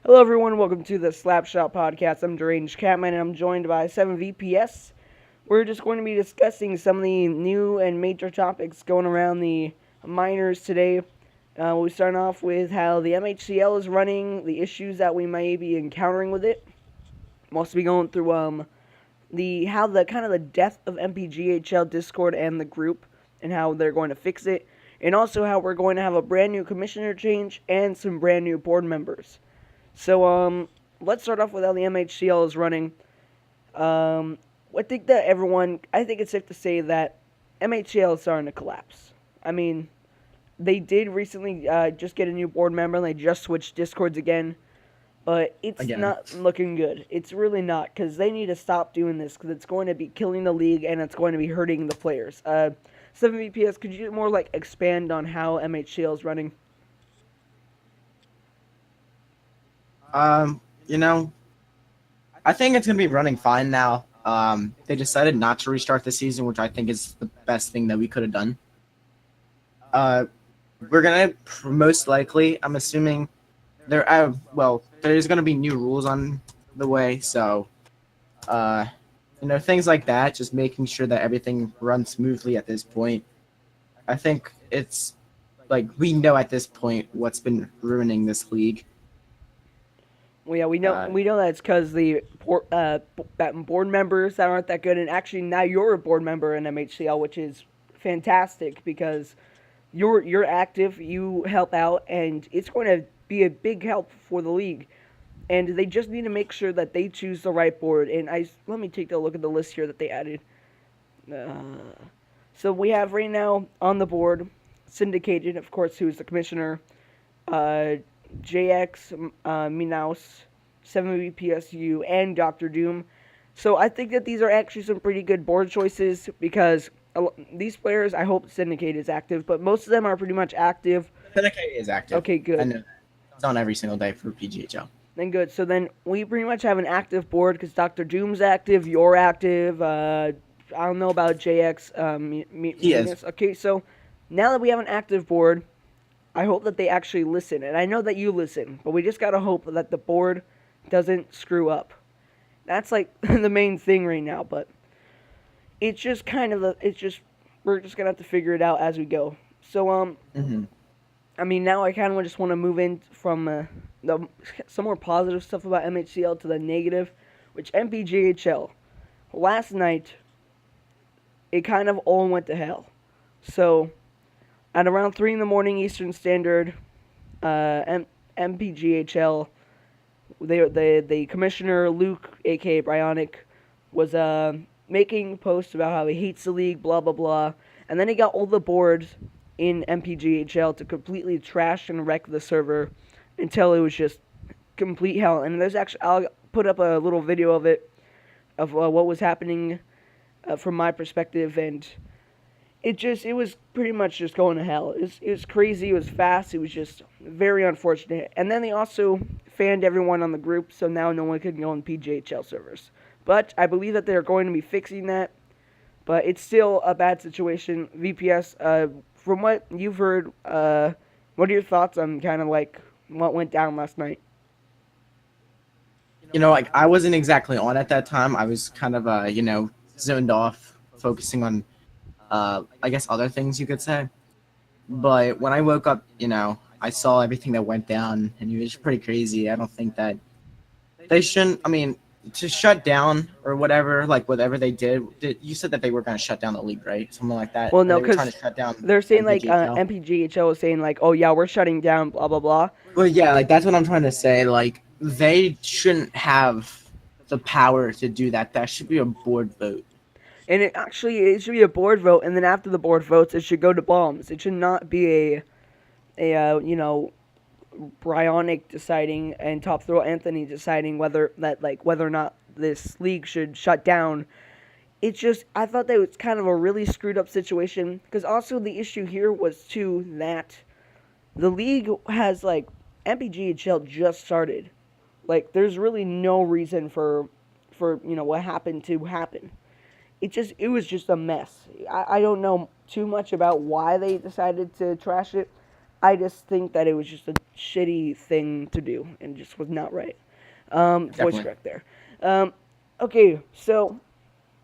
Hello, everyone. Welcome to the Slapshot Podcast. I'm Deranged Catman, and I'm joined by 7VPS. We're just going to be discussing some of the new and major topics going around the minors today. We'll start off with how the MHCL is running, the issues that we may be encountering with it. We'll also be going through the death of MPGHL Discord and the group, and how they're going to fix it, and also how we're going to have a brand new commissioner change and some brand new board members. So, let's start off with how the MHCL is running. I think it's safe to say that MHCL is starting to collapse. I mean, they did recently just get a new board member, and they just switched Discords again. But it's not looking good. It's really not, because they need to stop doing this, because it's going to be killing the league, and it's going to be hurting the players. 7VPS, could you more, expand on how MHCL is running? You know, I think it's going to be running fine now. They decided not to restart the season, which I think is the best thing that we could have done. We're going to most likely, I'm assuming, there's going to be new rules on the way. So, things like that, just making sure that everything runs smoothly at this point. I think it's we know at this point what's been ruining this league. Well, yeah, we know that it's because the board members that aren't that good, and actually now you're a board member in MHCL, which is fantastic because you're active, you help out, and it's going to be a big help for the league. And they just need to make sure that they choose the right board. And let me take a look at the list here that they added. So we have right now on the board Syndicated, of course, who's the commissioner. JX, Minaus, 7VPSU, and Dr. Doom. So I think that these are actually some pretty good board choices because these players, I hope Syndicate is active, but most of them are pretty much active. Syndicate is active. Okay, good. I know. It's on every single day for PGHL. Then good. So then we pretty much have an active board because Dr. Doom's active, you're active. I don't know about JX. He is. Okay, so now that we have an active board, I hope that they actually listen. And I know that you listen, but we just gotta hope that the board doesn't screw up. That's the main thing right now, but it's just we're just gonna have to figure it out as we go. So, I mean, now I kind of just want to move in from some more positive stuff about MHCL to the negative, which MPGHL. Last night, it kind of all went to hell. So, at around 3 in the morning Eastern Standard, MPGHL, the commissioner, Luke, a.k.a. Bryonic, was making posts about how he hates the league, blah, blah, blah. And then he got all the boards in MPGHL to completely trash and wreck the server until it was just complete hell. And I'll put up a little video of it, of what was happening from my perspective, and it was pretty much just going to hell. It was crazy, it was fast, it was just very unfortunate. And then they also fanned everyone on the group, so now no one could go on PGHL servers. But I believe that they're going to be fixing that, but it's still a bad situation. VPS, from what you've heard, what are your thoughts on kind of what went down last night? I wasn't exactly on at that time. I was kind of, zoned off, focusing on I guess other things you could say. But when I woke up, I saw everything that went down, and it was pretty crazy. I don't think that they shouldn't, to shut down or whatever, whatever they did, you said that they were going to shut down the league, right? Something like that. Well, no, because they're saying MPGHL. MPGHL is saying oh yeah, we're shutting down, blah, blah, blah. Well, yeah, that's what I'm trying to say. They shouldn't have the power to do that. That should be a board vote. And it should be a board vote, and then after the board votes, it should go to bombs. It should not be a Bryonic deciding and Top Throw Anthony deciding whether or not this league should shut down. I thought that was kind of a really screwed up situation, because also the issue here was too that the league has MPGHL just started. There's really no reason for what happened to happen. It was just a mess. I don't know too much about why they decided to trash it. I just think that it was just a shitty thing to do and just was not right. Voice Definitely. crack there. Um, okay, so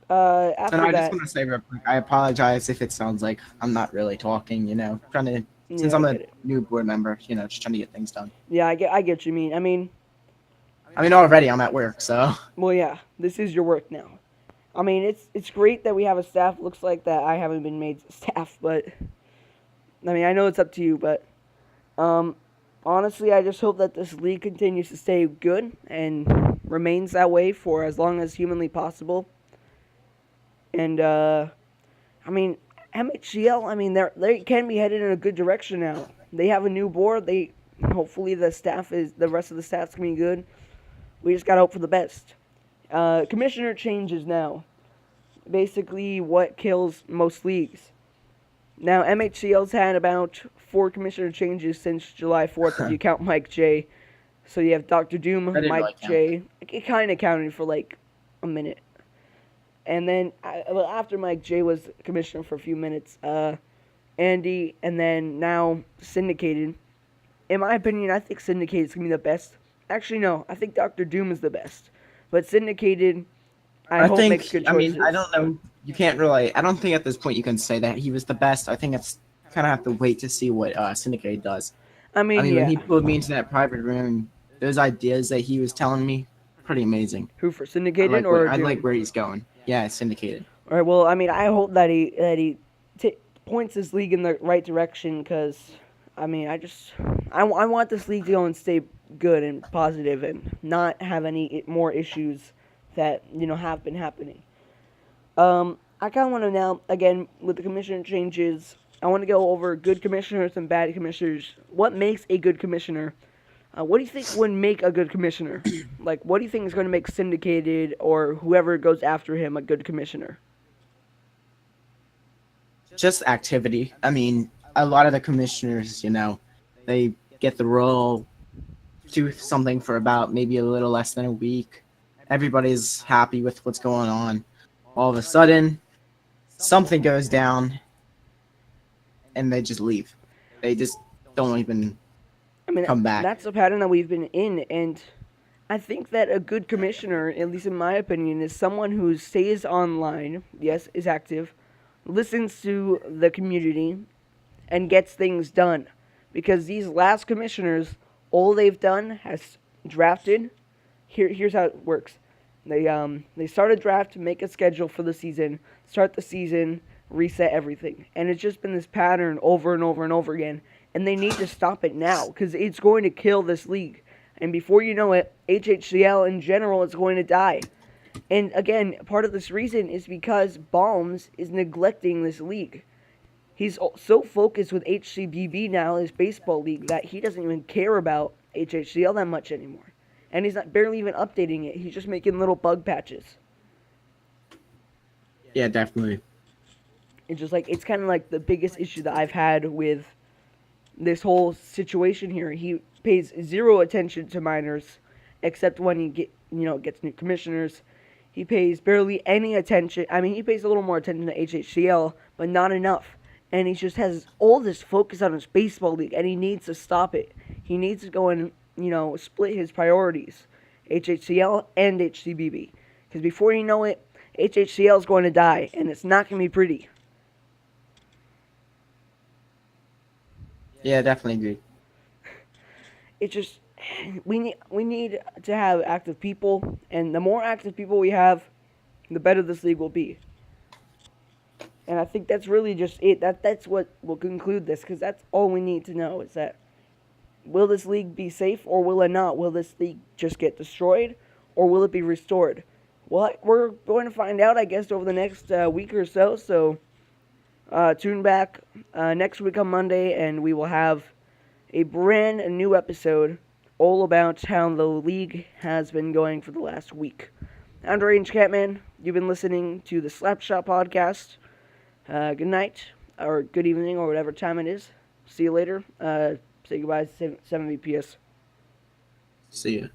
And after I just that, want to say real quick, I apologize if it sounds like I'm not really talking, trying to, since yeah, I I'm a get it. new board member, just trying to get things done. Yeah, I get what you mean. I mean, already I'm at work, so. Well, yeah, this is your work now. I mean, it's great that we have a staff. Looks like that I haven't been made staff, but I mean, I know it's up to you, but um, honestly, I just hope that this league continues to stay good and remains that way for as long as humanly possible. And I mean, MHGL. I mean, they can be headed in a good direction now. They have a new board. They hopefully the rest of the staff's gonna be good. We just gotta hope for the best. Commissioner changes now. Basically, what kills most leagues. Now, MHCL's had about 4 commissioner changes since July 4th, if you count Mike J. So you have Dr. I Doom, didn't really Mike count. J. It kind of counted for like a minute. And then, well, after Mike J was commissioner for a few minutes, Andy, and then now Syndicated. In my opinion, I think Syndicated is going to be the best. Actually, no, I think Dr. Doom is the best. But Syndicated, I hope makes good I mean, choices. I don't know. You can't really. I don't think at this point you can say that he was the best. I think it's kind of have to wait to see what Syndicate does. I I mean, mean, when yeah. he pulled me into that private room, those ideas that he was telling me, pretty amazing. Who for Syndicated or I Doom? like where he's going. Yeah, Syndicated. All right. Well, I mean, I hope that he points this league in the right direction because, I mean, I want this league to go and stay good and positive and not have any more issues that have been happening. I kind of want to now again with the commissioner changes. I want to go over good commissioners and bad commissioners. What makes a good commissioner? What do you think would make a good commissioner? Like, what do you think is going to make Syndicated or whoever goes after him a good commissioner? Just activity. I mean, a lot of the commissioners, they get the role, do something for about maybe a little less than a week. Everybody's happy with what's going on. All of a sudden, something goes down, and they just leave. They just don't even I mean, come back. that's a pattern that we've been in, and I think that a good commissioner, at least in my opinion, is someone who stays online, yes, is active, listens to the community, and gets things done. Because these last commissioners, all they've done has drafted. Here's how it works. They start a draft, make a schedule for the season, start the season, reset everything, and it's just been this pattern over and over and over again. And they need to stop it now because it's going to kill this league. And before you know it, HHCL in general is going to die. And again, part of this reason is because Balms is neglecting this league. He's so focused with HCBB now, his baseball league, that he doesn't even care about HHCL that much anymore. And he's not barely even updating it. He's just making little bug patches. Yeah, definitely. It's just like it's kind of like the biggest issue that I've had with this whole situation here. He pays zero attention to minors, except when he gets new commissioners. He pays barely any attention. I mean, he pays a little more attention to HHCL, but not enough. And he just has all this focus on his baseball league, and he needs to stop it. He needs to go and split his priorities, HHCL and HCBB, because before you know it, HHCL is going to die, and it's not going to be pretty. Yeah, definitely agree. It's just we need to have active people, and the more active people we have, the better this league will be. And I think that's really just it. That's what will conclude this, because that's all we need to know is that will this league be safe or will it not? Will this league just get destroyed or will it be restored? Well, we're going to find out, I guess, over the next week or so. So tune back next week on Monday, and we will have a brand new episode all about how the league has been going for the last week. I'm Deranged Catman. You've been listening to the Slapshot Podcast. Good night, or good evening, or whatever time it is. See you later. Say goodbye to 7VPS. See ya.